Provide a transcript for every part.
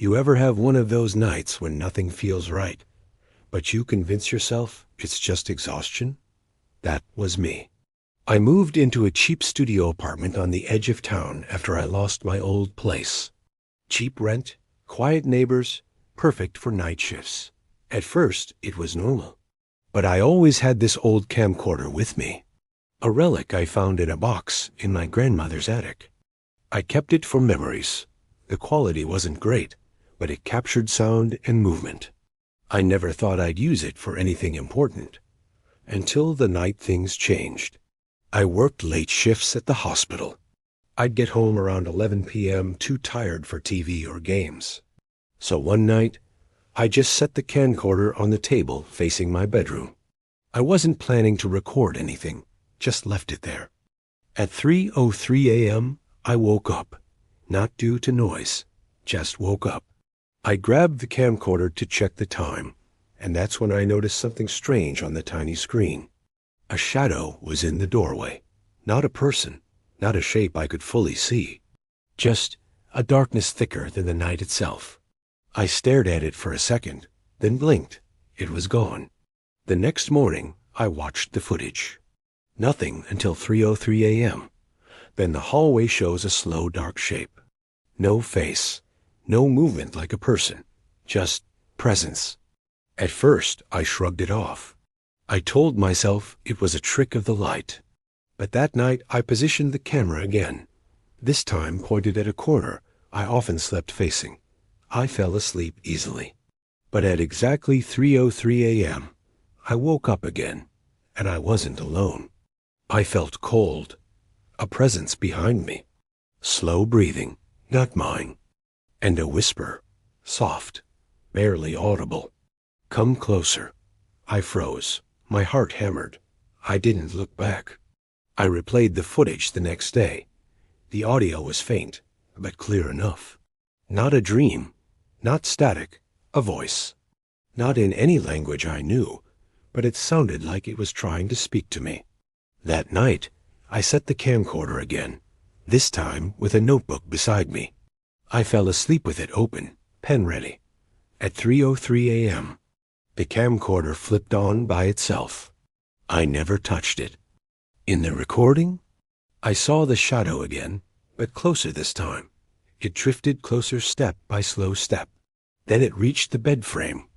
You ever have one of those nights when nothing feels right, but you convince yourself it's just exhaustion? That was me. I moved into a cheap studio apartment on the edge of town after I lost my old place. Cheap rent, quiet neighbors, perfect for night shifts. At first, it was normal. But I always had this old camcorder with me, a relic I found in a box in my grandmother's attic. I kept it for memories. The quality wasn't great, but it captured sound and movement. I never thought I'd use it for anything important, until the night things changed. I worked late shifts at the hospital. I'd get home around 11 p.m. too tired for TV or games. So one night, I just set the camcorder on the table facing my bedroom. I wasn't planning to record anything, just left it there. At 3:03 a.m., I woke up, not due to noise, just woke up. I grabbed the camcorder to check the time, and that's when I noticed something strange on the tiny screen. A shadow was in the doorway. Not a person, not a shape I could fully see. Just a darkness thicker than the night itself. I stared at it for a second, then blinked. It was gone. The next morning, I watched the footage. Nothing until 3:03 a.m. Then the hallway shows a slow, dark shape. No face. No movement like a person, just presence. At first, I shrugged it off. I told myself it was a trick of the light. But that night, I positioned the camera again, this time pointed at a corner I often slept facing. I fell asleep easily. But at exactly 3:03 a.m., I woke up again, and I wasn't alone. I felt cold, a presence behind me, slow breathing, not mine. And a whisper, soft, barely audible. Come closer. I froze. My heart hammered. I didn't look back. I replayed the footage the next day. The audio was faint, but clear enough. Not a dream, not static, a voice. Not in any language I knew, but it sounded like it was trying to speak to me. That night, I set the camcorder again, this time with a notebook beside me. I fell asleep with it open, pen ready. At 3:03 a.m., the camcorder flipped on by itself. I never touched it. In the recording, I saw the shadow again, but closer this time. It drifted closer step by slow step. Then it reached the bed frame.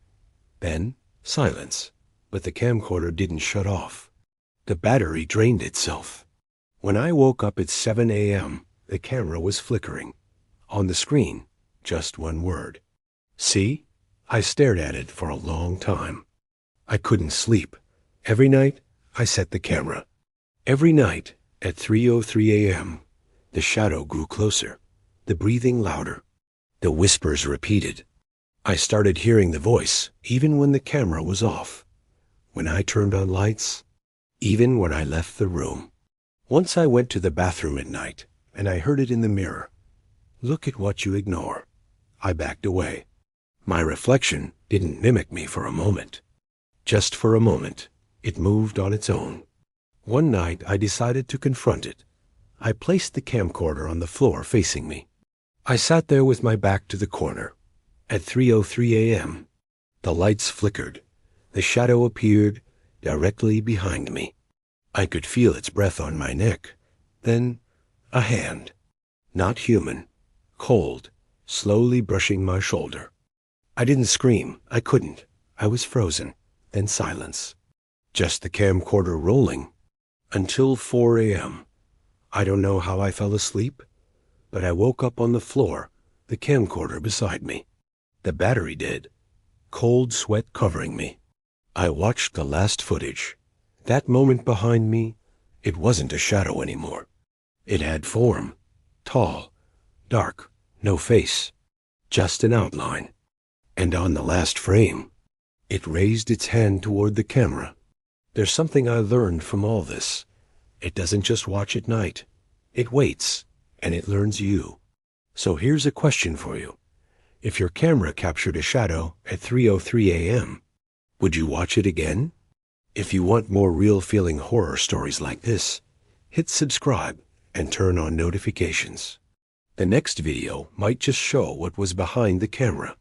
Then silence, but the camcorder didn't shut off. The battery drained itself. When I woke up at 7 a.m., the camera was flickering. On the screen, just one word. See? I stared at it for a long time. I couldn't sleep. Every night, I set the camera. Every night, at 3:03 a.m., the shadow grew closer, the breathing louder, the whispers repeated. I started hearing the voice, even when the camera was off. When I turned on lights, even when I left the room. Once I went to the bathroom at night, and I heard it in the mirror. Look at what you ignore. I backed away. My reflection didn't mimic me for a moment. Just for a moment, it moved on its own. One night, I decided to confront it. I placed the camcorder on the floor facing me. I sat there with my back to the corner. At 3:03 a.m., the lights flickered. The shadow appeared directly behind me. I could feel its breath on my neck. Then, a hand. Not human. Cold, slowly brushing my shoulder. I didn't scream. I couldn't. I was frozen. Then silence. Just the camcorder rolling. Until 4 a.m. I don't know how I fell asleep, but I woke up on the floor, the camcorder beside me. The battery did. Cold sweat covering me. I watched the last footage. That moment behind me, it wasn't a shadow anymore. It had form. Tall. Dark. No face. Just an outline. And on the last frame, it raised its hand toward the camera. There's something I learned from all this. It doesn't just watch at night. It waits, and it learns you. So here's a question for you. If your camera captured a shadow at 3:03 a.m., would you watch it again? If you want more real-feeling horror stories like this, hit subscribe and turn on notifications. The next video might just show what was behind the camera.